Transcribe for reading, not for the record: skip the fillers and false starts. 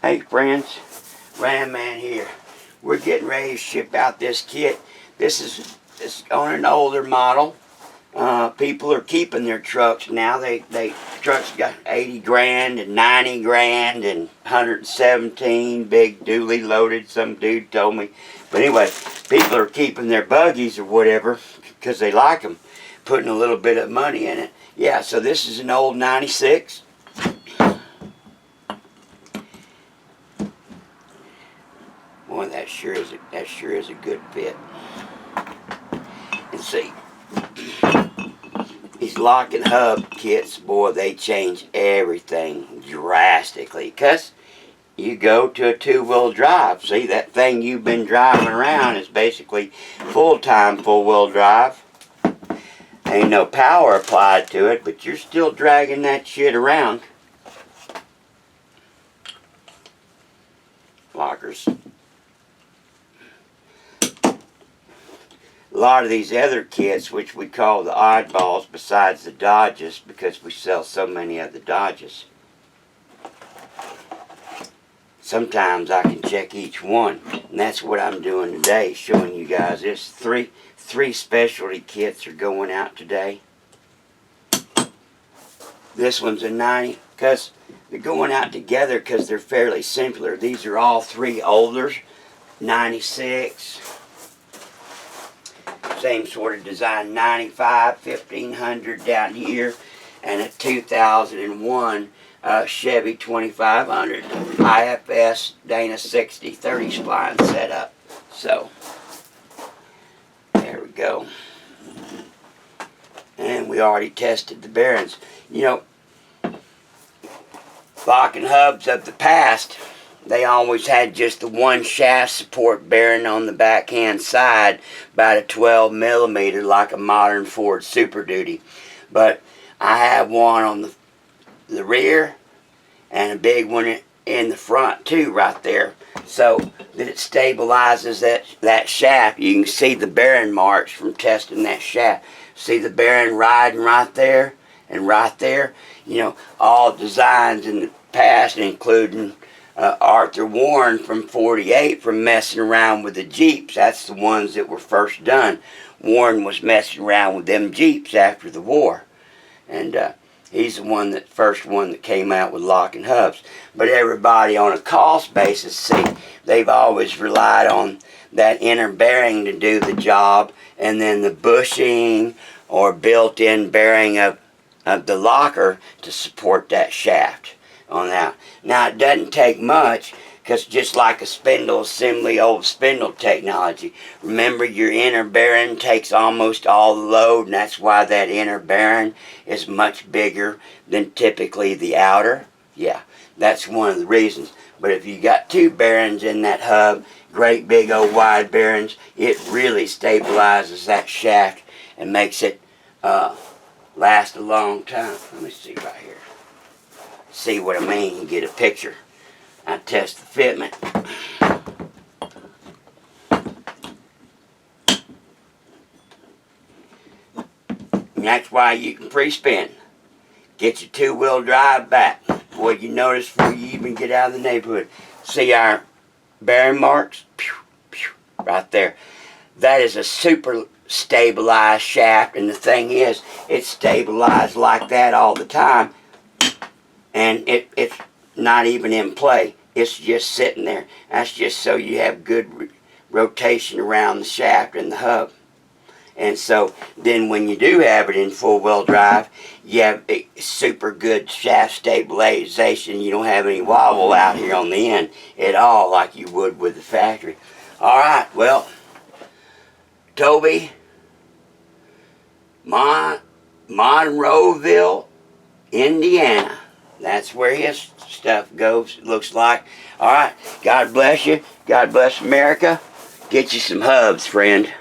Hey friends, Ram Man here. We're getting ready to ship out this kit. This is on an older model. People are keeping their trucks now. Trucks got 80 grand and 90 grand and 117 big dually loaded, some dude told me. But anyway, people are keeping their buggies or whatever because they like them, putting a little bit of money in it. Yeah, so this is an old 96. Boy, that sure is a good fit. And see, these lock and hub kits, boy, they change everything drastically. Cause you go to a two-wheel drive. See, that thing you've been driving around is basically full-time four-wheel drive. Ain't no power applied to it, but you're still dragging that shit around. Lockers. A lot of these other kits, which we call the oddballs besides the Dodges, because we sell so many of the Dodges. Sometimes I can check each one, and that's what I'm doing today, showing you guys this. Three specialty kits are going out today. This one's a 90, because they're going out together because they're fairly simpler. These are all three olders, 96. Same sort of design, 95, 1500 down here, and a 2001 Chevy 2500 IFS Dana 60 30 spline setup. So there we go. And we already tested the bearings. You know, lock and hubs of the past, they always had just the one shaft support bearing on the backhand side, about a 12 millimeter like a modern Ford Super Duty. But I have one on the rear and a big one in the front too, right there, so that it stabilizes that shaft. You can see the bearing marks from testing that shaft. See the bearing riding right there and right there. You know, all designs in the past, including Arthur Warren from 48 from messing around with the Jeeps. That's the ones that were first done. Warren was messing around with them Jeeps after the war. And he's the first one that came out with lock and hubs. But everybody on a cost basis, see, they've always relied on that inner bearing to do the job, and then the bushing or built-in bearing of the locker to support that shaft on that. Now it doesn't take much, because just like a spindle assembly, old spindle technology, remember your inner bearing takes almost all the load, and that's why that inner bearing is much bigger than typically the outer. Yeah, that's one of the reasons. But if you got two bearings in that hub, great big old wide bearings, it really stabilizes that shaft and makes it last a long time. Let me see right here. See what I mean? You get a picture. I test the fitment. And that's why you can pre-spin. Get your two-wheel drive back. Boy, you notice before you even get out of the neighborhood. See our bearing marks? Pew, pew, right there. That is a super stabilized shaft, and the thing is, it's stabilized like that all the time. And it's not even in play. It's just sitting there. That's just so you have good rotation around the shaft and the hub. And so then when you do have it in full-wheel drive, you have a super good shaft stabilization. You don't have any wobble out here on the end at all like you would with the factory. Alright, well, Toby, Monroeville, Indiana. That's where his stuff goes, looks like. Alright, God bless you. God bless America. Get you some hubs, friend.